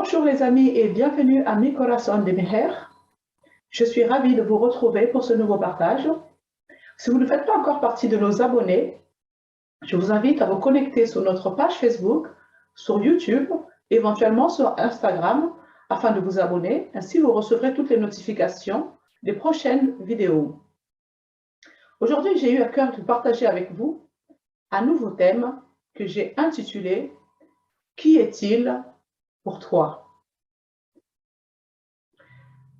Bonjour les amis et bienvenue à Mi Corazón de Mujer. Je suis ravie de vous retrouver pour ce nouveau partage. Si vous ne faites pas encore partie de nos abonnés, je vous invite à vous connecter sur notre page Facebook, sur YouTube, éventuellement sur Instagram, afin de vous abonner. Ainsi, vous recevrez toutes les notifications des prochaines vidéos. Aujourd'hui, j'ai eu à cœur de partager avec vous un nouveau thème que j'ai intitulé « Qui est-il pour toi ?»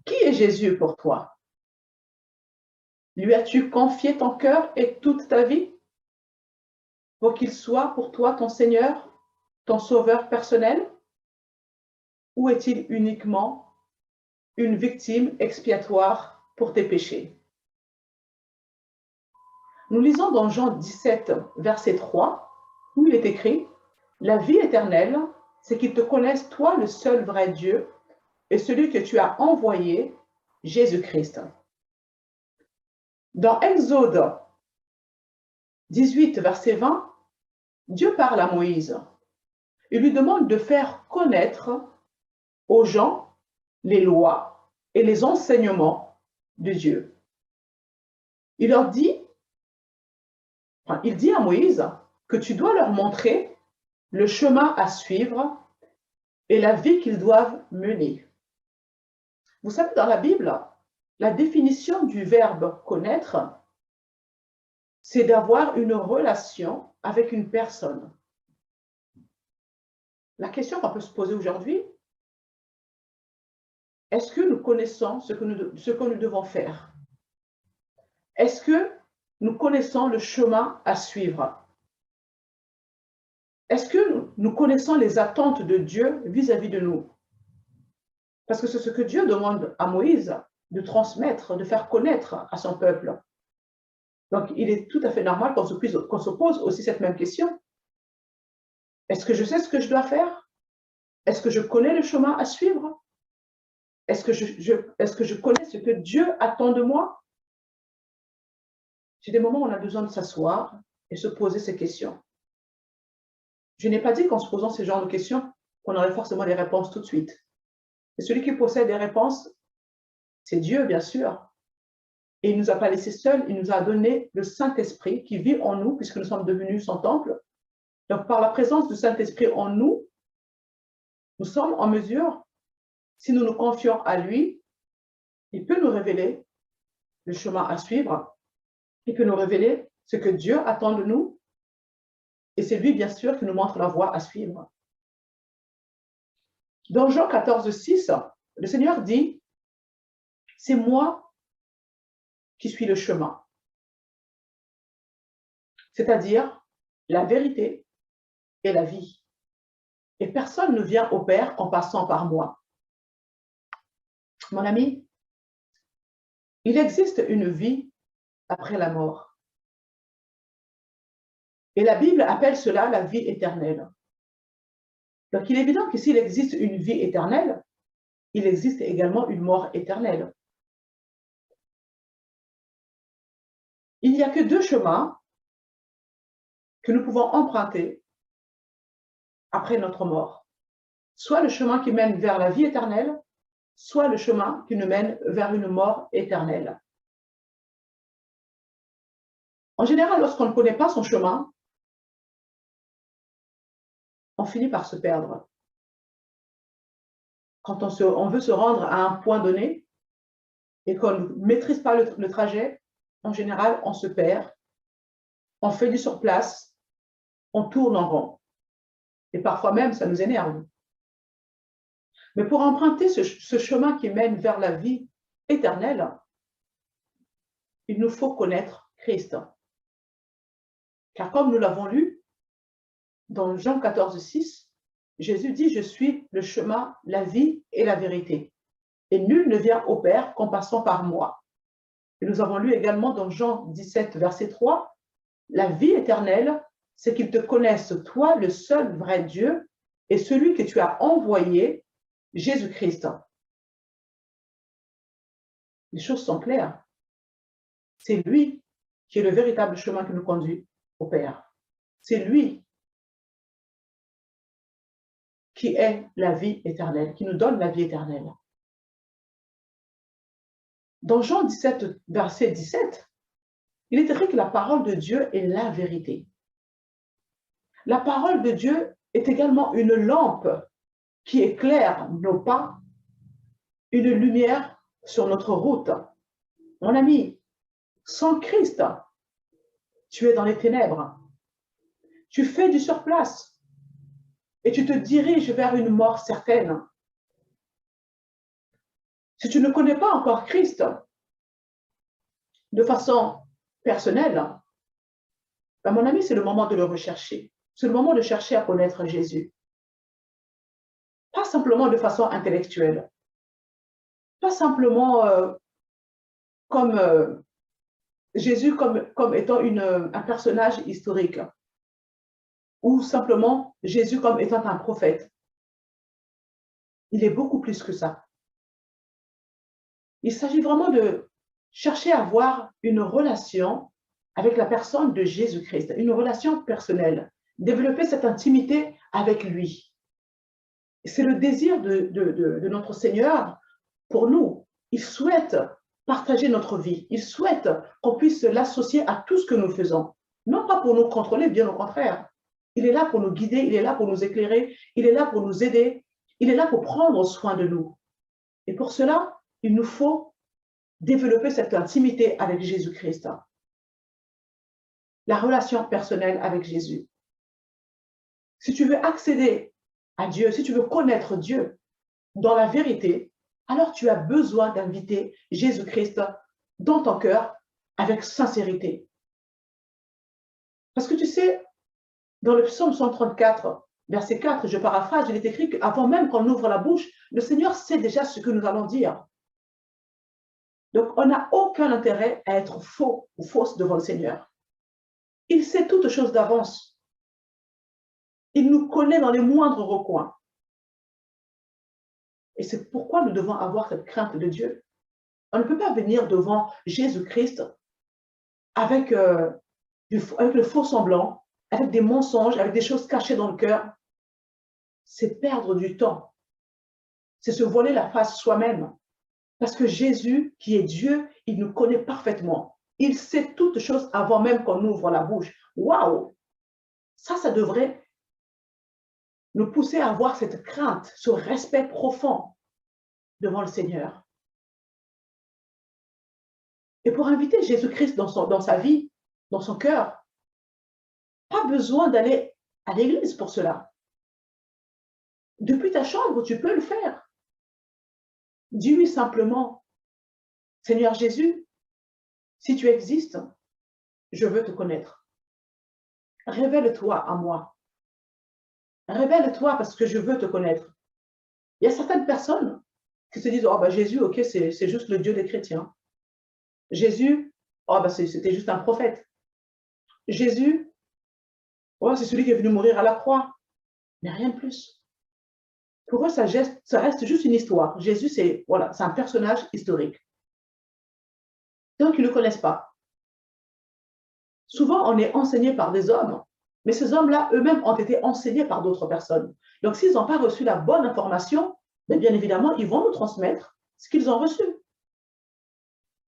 Qui est Jésus pour toi? Lui as-tu confié ton cœur et toute ta vie pour qu'il soit pour toi ton Seigneur, ton Sauveur personnel? Ou est-il uniquement une victime expiatoire pour tes péchés? Nous lisons dans Jean 17, verset 3, où il est écrit « La vie éternelle, c'est qu'ils te connaissent, toi, le seul vrai Dieu, et celui que tu as envoyé, Jésus-Christ. » Dans Exode 18, verset 20, Dieu parle à Moïse. Il lui demande de faire connaître aux gens les lois et les enseignements de Dieu. Il dit à Moïse que tu dois leur montrer le chemin à suivre et la vie qu'ils doivent mener. Vous savez, dans la Bible, la définition du verbe connaître, c'est d'avoir une relation avec une personne. La question qu'on peut se poser aujourd'hui, est-ce que nous connaissons ce que nous devons faire? Est-ce que nous connaissons le chemin à suivre? Est-ce que nous connaissons les attentes de Dieu vis-à-vis de nous? Parce que c'est ce que Dieu demande à Moïse de transmettre, de faire connaître à son peuple. Donc, il est tout à fait normal qu'on se pose aussi cette même question. Est-ce que je sais ce que je dois faire? Est-ce que je connais le chemin à suivre? Est-ce que je connais ce que Dieu attend de moi? C'est des moments où on a besoin de s'asseoir et se poser ces questions. Je n'ai pas dit qu'en se posant ce genre de questions, qu'on aurait forcément des réponses tout de suite. Et celui qui possède des réponses, c'est Dieu, bien sûr. Et il ne nous a pas laissés seuls, il nous a donné le Saint-Esprit qui vit en nous, puisque nous sommes devenus son temple. Donc, par la présence du Saint-Esprit en nous, nous sommes en mesure, si nous nous confions à lui, il peut nous révéler le chemin à suivre, il peut nous révéler ce que Dieu attend de nous, et c'est lui, bien sûr, qui nous montre la voie à suivre. Dans Jean 14, 6, le Seigneur dit « C'est moi qui suis le chemin, c'est-à-dire la vérité et la vie. Et personne ne vient au Père en passant par moi. » Mon ami, il existe une vie après la mort. Et la Bible appelle cela la vie éternelle. Donc, il est évident que s'il existe une vie éternelle, il existe également une mort éternelle. Il n'y a que deux chemins que nous pouvons emprunter après notre mort. Soit le chemin qui mène vers la vie éternelle, soit le chemin qui nous mène vers une mort éternelle. En général, lorsqu'on ne connaît pas son chemin, on finit par se perdre. Quand on veut se rendre à un point donné et qu'on ne maîtrise pas le trajet, en général, on se perd, on fait du surplace, on tourne en rond. Et parfois même, ça nous énerve. Mais pour emprunter ce chemin qui mène vers la vie éternelle, il nous faut connaître Christ. Car comme nous l'avons lu, dans Jean 14, 6, Jésus dit « Je suis le chemin, la vie et la vérité. Et nul ne vient au Père qu'en passant par moi. » Et nous avons lu également dans Jean 17, verset 3, « La vie éternelle, c'est qu'ils te connaissent, toi, le seul vrai Dieu, et celui que tu as envoyé, Jésus-Christ. » Les choses sont claires. C'est lui qui est le véritable chemin qui nous conduit au Père. C'est lui qui est la vie éternelle, qui nous donne la vie éternelle. Dans Jean 17, verset 17, il est écrit que la parole de Dieu est la vérité. La parole de Dieu est également une lampe qui éclaire nos pas, une lumière sur notre route. Mon ami, sans Christ, tu es dans les ténèbres. Tu fais du surplace et tu te diriges vers une mort certaine. Si tu ne connais pas encore Christ de façon personnelle, ben mon ami, c'est le moment de le rechercher. C'est le moment de chercher à connaître Jésus. Pas simplement de façon intellectuelle. Pas simplement comme Jésus comme étant un personnage historique. Ou simplement Jésus comme étant un prophète. Il est beaucoup plus que ça. Il s'agit vraiment de chercher à avoir une relation avec la personne de Jésus-Christ, une relation personnelle, développer cette intimité avec lui. C'est le désir de notre Seigneur pour nous. Il souhaite partager notre vie. Il souhaite qu'on puisse l'associer à tout ce que nous faisons. Non pas pour nous contrôler, bien au contraire. Il est là pour nous guider, il est là pour nous éclairer, il est là pour nous aider, il est là pour prendre soin de nous. Et pour cela, il nous faut développer cette intimité avec Jésus-Christ. La relation personnelle avec Jésus. Si tu veux accéder à Dieu, si tu veux connaître Dieu dans la vérité, alors tu as besoin d'inviter Jésus-Christ dans ton cœur avec sincérité. Parce que tu sais, dans le psaume 134, verset 4, je paraphrase, il est écrit qu'avant même qu'on ouvre la bouche, le Seigneur sait déjà ce que nous allons dire. Donc, on n'a aucun intérêt à être faux ou fausse devant le Seigneur. Il sait toutes choses d'avance. Il nous connaît dans les moindres recoins. Et c'est pourquoi nous devons avoir cette crainte de Dieu. On ne peut pas venir devant Jésus-Christ avec le faux semblant, avec des mensonges, avec des choses cachées dans le cœur. C'est perdre du temps. C'est se voiler la face soi-même. Parce que Jésus, qui est Dieu, il nous connaît parfaitement. Il sait toutes choses avant même qu'on ouvre la bouche. Waouh! Ça devrait nous pousser à avoir cette crainte, ce respect profond devant le Seigneur. Et pour inviter Jésus-Christ dans sa vie, dans son cœur, pas besoin d'aller à l'église pour cela. Depuis ta chambre, tu peux le faire. Dis-lui simplement, Seigneur Jésus, si tu existes, je veux te connaître. Révèle-toi à moi. Révèle-toi parce que je veux te connaître. Il y a certaines personnes qui se disent, oh ben Jésus, ok, c'est juste le Dieu des chrétiens. Jésus, oh ben c'était juste un prophète. Jésus, oh, c'est celui qui est venu mourir à la croix. Mais rien de plus. Pour eux, ça reste juste une histoire. Jésus, c'est un personnage historique. Donc, ils ne le connaissent pas. Souvent, on est enseigné par des hommes, mais ces hommes-là, eux-mêmes, ont été enseignés par d'autres personnes. Donc, s'ils n'ont pas reçu la bonne information, bien évidemment, ils vont nous transmettre ce qu'ils ont reçu.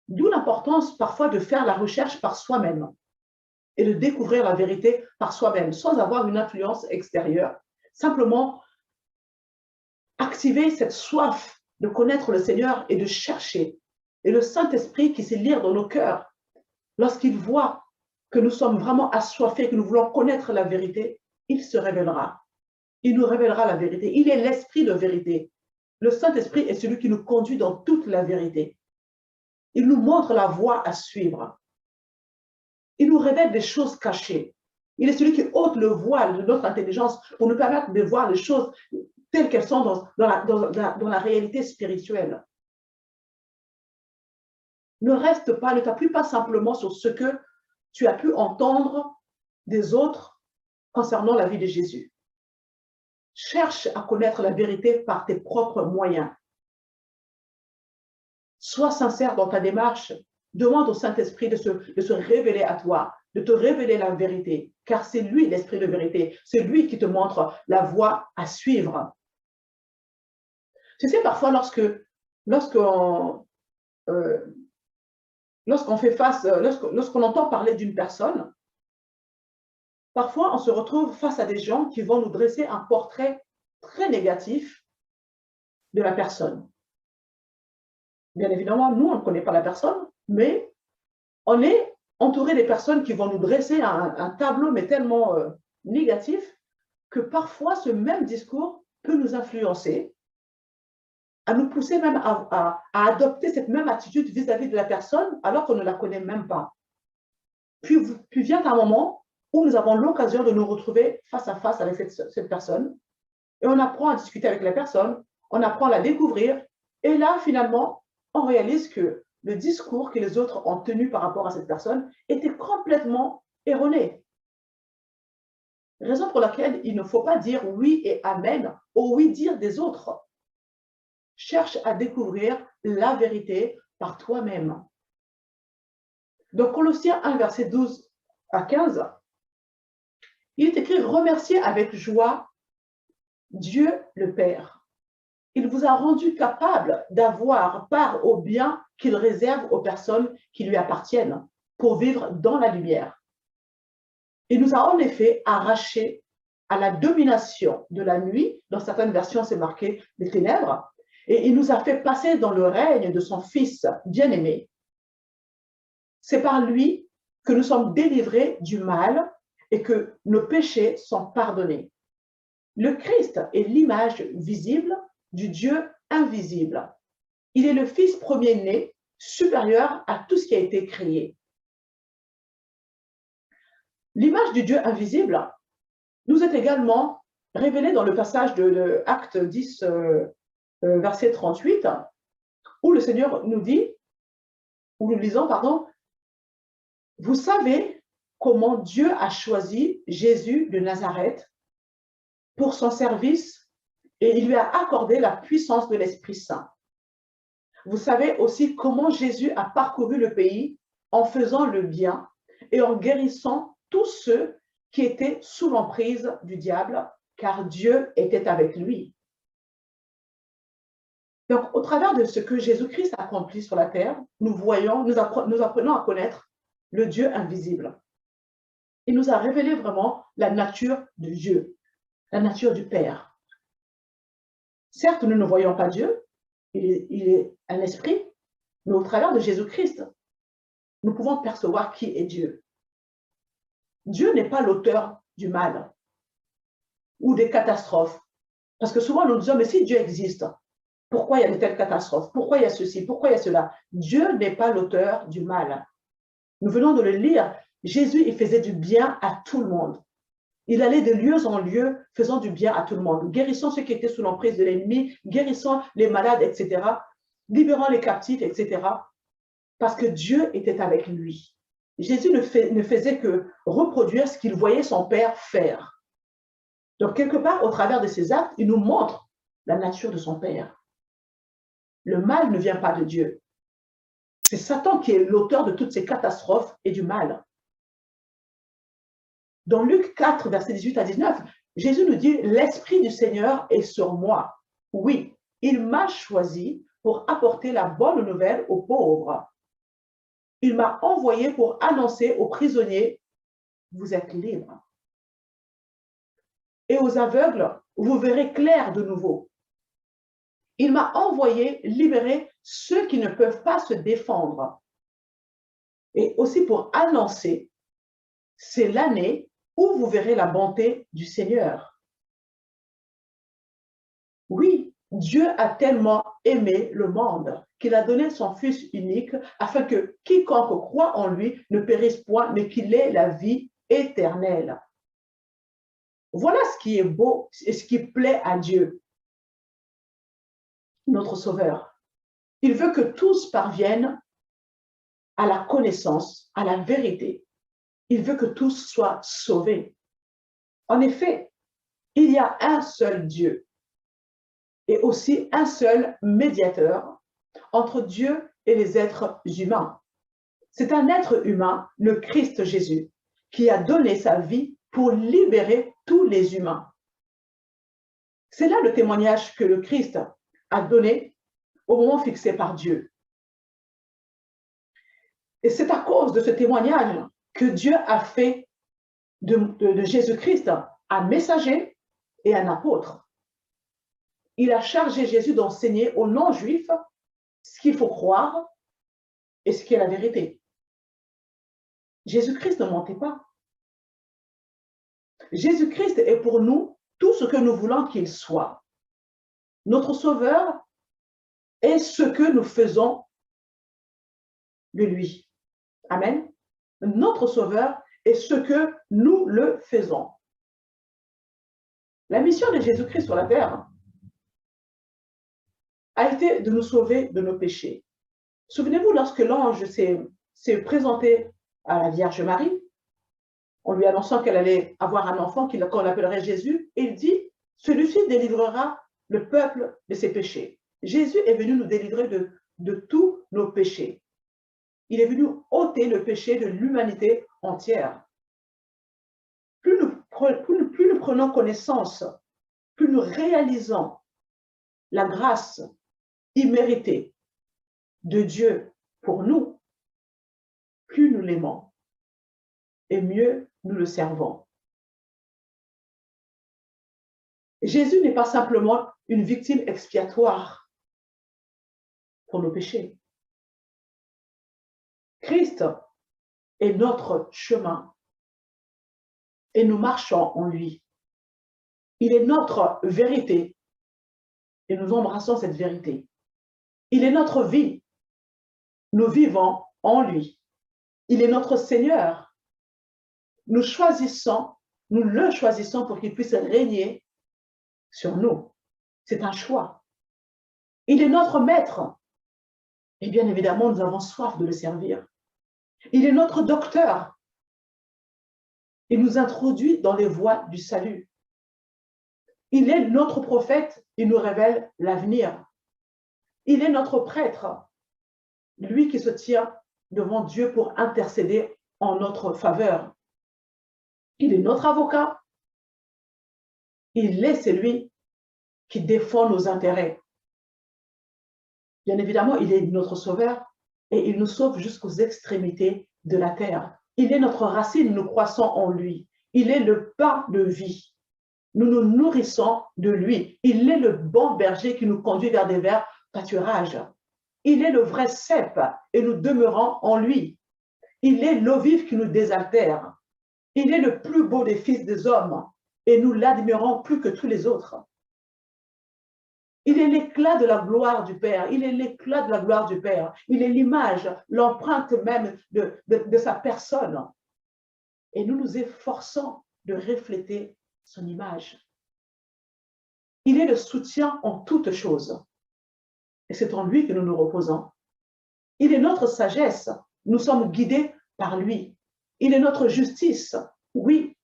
D'où l'importance parfois de faire la recherche par soi-même et de découvrir la vérité par soi-même, sans avoir une influence extérieure. Simplement, activer cette soif de connaître le Seigneur et de chercher. Et le Saint-Esprit qui sait lire dans nos cœurs, lorsqu'il voit que nous sommes vraiment assoiffés, que nous voulons connaître la vérité, il se révélera. Il nous révélera la vérité. Il est l'esprit de vérité. Le Saint-Esprit est celui qui nous conduit dans toute la vérité. Il nous montre la voie à suivre. Il nous révèle des choses cachées. Il est celui qui ôte le voile de notre intelligence pour nous permettre de voir les choses telles qu'elles sont dans la réalité spirituelle. Ne reste pas, ne t'appuie pas simplement sur ce que tu as pu entendre des autres concernant la vie de Jésus. Cherche à connaître la vérité par tes propres moyens. Sois sincère dans ta démarche. Demande au Saint-Esprit de se révéler à toi. de te révéler la vérité, car c'est lui l'esprit de vérité, c'est lui qui te montre la voie à suivre. Tu sais, parfois, lorsqu'on fait face, lorsqu'on entend parler d'une personne, parfois on se retrouve face à des gens qui vont nous dresser un portrait très négatif de la personne. Bien évidemment, nous, on ne connaît pas la personne, mais on est entouré des personnes qui vont nous dresser un tableau, mais tellement négatif, que parfois ce même discours peut nous influencer, à nous pousser même à adopter cette même attitude vis-à-vis de la personne, alors qu'on ne la connaît même pas. Puis vient un moment où nous avons l'occasion de nous retrouver face à face avec cette personne, et on apprend à discuter avec la personne, on apprend à la découvrir, et là, finalement, on réalise que le discours que les autres ont tenu par rapport à cette personne était complètement erroné. Raison pour laquelle il ne faut pas dire oui et amen au oui dire des autres. Cherche à découvrir la vérité par toi-même. Dans Colossiens 1, verset 12 à 15, il est écrit « Remerciez avec joie Dieu le Père. Il vous a rendu capable d'avoir part au bien qu'il réserve aux personnes qui lui appartiennent pour vivre dans la lumière. Il nous a en effet arrachés à la domination de la nuit, dans certaines versions c'est marqué les ténèbres, et il nous a fait passer dans le règne de son Fils bien-aimé. C'est par lui que nous sommes délivrés du mal et que nos péchés sont pardonnés. Le Christ est l'image visible du Dieu invisible. Il est le Fils premier-né, supérieur à tout ce qui a été créé. L'image du Dieu invisible nous est également révélée dans le passage de Acte 10, verset 38, où le Seigneur nous dit, où nous lisons, pardon, « Vous savez comment Dieu a choisi Jésus de Nazareth pour son service et il lui a accordé la puissance de l'Esprit Saint. Vous savez aussi comment Jésus a parcouru le pays en faisant le bien et en guérissant tous ceux qui étaient sous l'emprise du diable, car Dieu était avec lui. » Donc, au travers de ce que Jésus-Christ a accompli sur la terre, nous apprenons à connaître le Dieu invisible. Il nous a révélé vraiment la nature de Dieu, la nature du Père. Certes, nous ne voyons pas Dieu, il est un esprit, mais au travers de Jésus-Christ, nous pouvons percevoir qui est Dieu. Dieu n'est pas l'auteur du mal ou des catastrophes. Parce que souvent, nous disons, mais si Dieu existe, pourquoi il y a de telles catastrophes? Pourquoi il y a ceci? Pourquoi il y a cela? Dieu n'est pas l'auteur du mal. Nous venons de le lire. Jésus, il faisait du bien à tout le monde. Il allait de lieu en lieu, faisant du bien à tout le monde, guérissant ceux qui étaient sous l'emprise de l'ennemi, guérissant les malades, etc., libérant les captifs, etc., parce que Dieu était avec lui. Jésus ne faisait que reproduire ce qu'il voyait son Père faire. Donc, quelque part, au travers de ses actes, il nous montre la nature de son Père. Le mal ne vient pas de Dieu. C'est Satan qui est l'auteur de toutes ces catastrophes et du mal. Dans Luc 4, versets 18 à 19, Jésus nous dit « L'Esprit du Seigneur est sur moi. Oui, il m'a choisi pour apporter la bonne nouvelle aux pauvres. Il m'a envoyé pour annoncer aux prisonniers « Vous êtes libres. Et aux aveugles, vous verrez clair de nouveau. Il m'a envoyé libérer ceux qui ne peuvent pas se défendre. Et aussi pour annoncer, c'est l'année où vous verrez la bonté du Seigneur. » Oui, Dieu a tellement aimé le monde qu'il a donné son Fils unique afin que quiconque croit en lui ne périsse point, mais qu'il ait la vie éternelle. Voilà ce qui est beau et ce qui plaît à Dieu, notre Sauveur. Il veut que tous parviennent à la connaissance, à la vérité. Il veut que tous soient sauvés. En effet, il y a un seul Dieu et aussi un seul médiateur entre Dieu et les êtres humains. C'est un être humain, le Christ Jésus, qui a donné sa vie pour libérer tous les humains. C'est là le témoignage que le Christ a donné au moment fixé par Dieu. Et c'est à cause de ce témoignage que Dieu a fait de Jésus-Christ un messager et un apôtre. Il a chargé Jésus d'enseigner aux non-juifs ce qu'il faut croire et ce qui est la vérité. Jésus-Christ ne mentait pas. Jésus-Christ est pour nous tout ce que nous voulons qu'il soit. Notre Sauveur est ce que nous faisons de lui. Amen. Notre Sauveur est ce que nous le faisons. La mission de Jésus-Christ sur la terre a été de nous sauver de nos péchés. Souvenez-vous, lorsque l'ange s'est présenté à la Vierge Marie, en lui annonçant qu'elle allait avoir un enfant qu'on appellerait Jésus, il dit, celui-ci délivrera le peuple de ses péchés. Jésus est venu nous délivrer de tous nos péchés. Il est venu ôter le péché de l'humanité entière. Plus nous prenons connaissance, plus nous réalisons la grâce imméritée de Dieu pour nous, plus nous l'aimons et mieux nous le servons. Jésus n'est pas simplement une victime expiatoire pour nos péchés. Christ est notre chemin et nous marchons en lui. Il est notre vérité et nous embrassons cette vérité. Il est notre vie. Nous vivons en lui. Il est notre Seigneur. Nous le choisissons pour qu'il puisse régner sur nous. C'est un choix. Il est notre maître. Et bien évidemment, nous avons soif de le servir. Il est notre docteur. Il nous introduit dans les voies du salut. Il est notre prophète. Il nous révèle l'avenir. Il est notre prêtre, lui qui se tient devant Dieu pour intercéder en notre faveur. Il est notre avocat. Il est celui qui défend nos intérêts. Bien évidemment, il est notre sauveur et il nous sauve jusqu'aux extrémités de la terre. Il est notre racine, nous croissons en lui. Il est le pain de vie. Nous nous nourrissons de lui. Il est le bon berger qui nous conduit vers des verts pâturages. Il est le vrai cep et nous demeurons en lui. Il est l'eau vive qui nous désaltère. Il est le plus beau des fils des hommes et nous l'admirons plus que tous les autres. Il est l'éclat de la gloire du Père. Il est l'éclat de la gloire du Père. Il est l'image, l'empreinte même de sa personne. Et nous nous efforçons de refléter son image. Il est le soutien en toutes choses. Et c'est en lui que nous nous reposons. Il est notre sagesse. Nous sommes guidés par lui. Il est notre justice. Oui,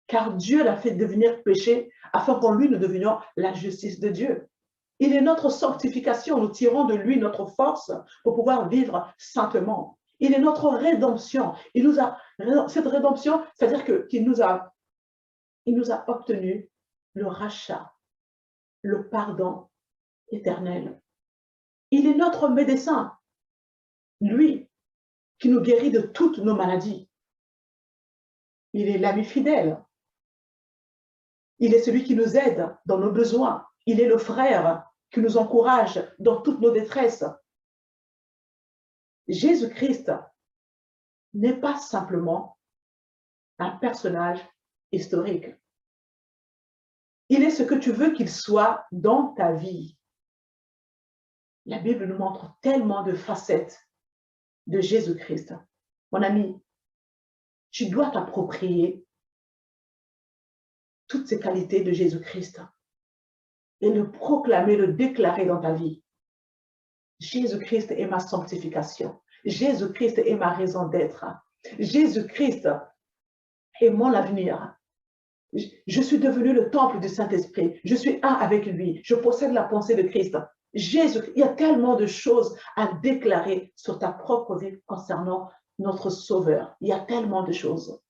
car Dieu l'a fait devenir péché afin qu'en lui nous devenions la justice de Dieu. Il est notre sanctification. Nous tirons de lui notre force pour pouvoir vivre saintement. Il est notre rédemption. Cette rédemption, c'est-à-dire qu'il nous a obtenu le rachat, le pardon éternel. Il est notre médecin, lui qui nous guérit de toutes nos maladies. Il est l'ami fidèle. Il est celui qui nous aide dans nos besoins. Il est le frère qui nous encourage dans toutes nos détresses. Jésus-Christ n'est pas simplement un personnage historique. Il est ce que tu veux qu'il soit dans ta vie. La Bible nous montre tellement de facettes de Jésus-Christ. Mon ami, tu dois t'approprier toutes ces qualités de Jésus-Christ et le proclamer, le déclarer dans ta vie. Jésus-Christ est ma sanctification. Jésus-Christ est ma raison d'être. Jésus-Christ est mon avenir. Je suis devenu le temple du Saint-Esprit. Je suis un avec lui. Je possède la pensée de Christ. Jésus, il y a tellement de choses à déclarer sur ta propre vie concernant notre Sauveur. Il y a tellement de choses.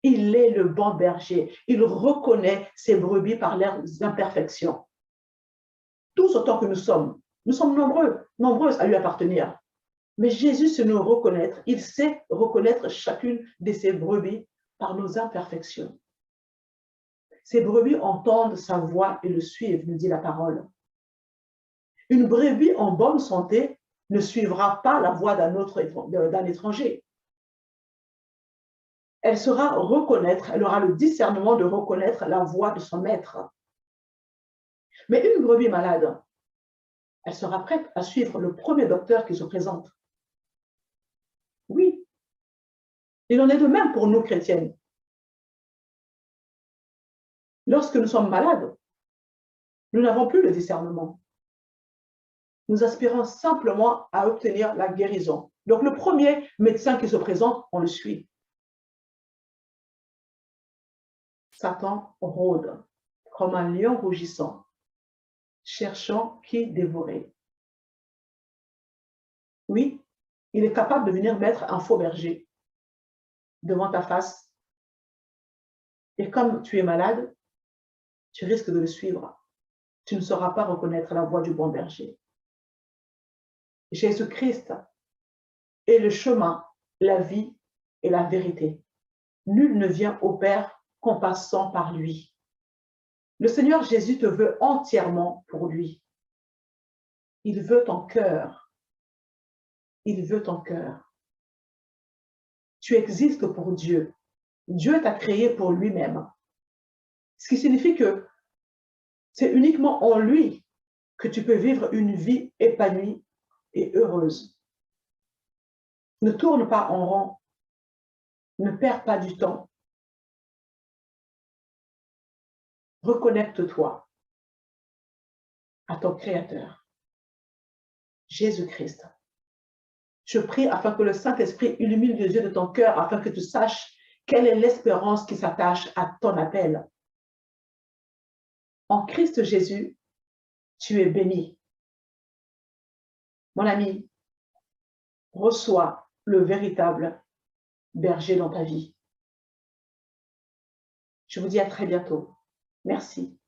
Il est le bon berger. Il reconnaît ses brebis par leurs imperfections. Tous autant que nous sommes nombreuses à lui appartenir. Mais Jésus sait nous reconnaître. Il sait reconnaître chacune de ses brebis par nos imperfections. Ces brebis entendent sa voix et le suivent, nous dit la parole. Une brebis en bonne santé ne suivra pas la voix d'un étranger. Elle saura reconnaître, elle aura le discernement de reconnaître la voix de son maître. Mais une brebis malade, elle sera prête à suivre le premier docteur qui se présente. Oui, il en est de même pour nous chrétiennes. Lorsque nous sommes malades, nous n'avons plus le discernement. Nous aspirons simplement à obtenir la guérison. Donc le premier médecin qui se présente, on le suit. Satan rôde comme un lion rougissant, cherchant qui dévorer. Oui, il est capable de venir mettre un faux berger devant ta face. Et comme tu es malade, tu risques de le suivre. Tu ne sauras pas reconnaître la voix du bon berger. Jésus-Christ est le chemin, la vie et la vérité. Nul ne vient au Père qu'en passant par lui. Le Seigneur Jésus te veut entièrement pour lui. Il veut ton cœur. Il veut ton cœur. Tu existes pour Dieu. Dieu t'a créé pour lui-même. Ce qui signifie que c'est uniquement en lui que tu peux vivre une vie épanouie et heureuse. Ne tourne pas en rond. Ne perds pas du temps. Reconnecte-toi à ton Créateur, Jésus-Christ. Je prie afin que le Saint-Esprit illumine les yeux de ton cœur, afin que tu saches quelle est l'espérance qui s'attache à ton appel. En Christ Jésus, tu es béni. Mon ami, reçois le véritable berger dans ta vie. Je vous dis à très bientôt. Merci.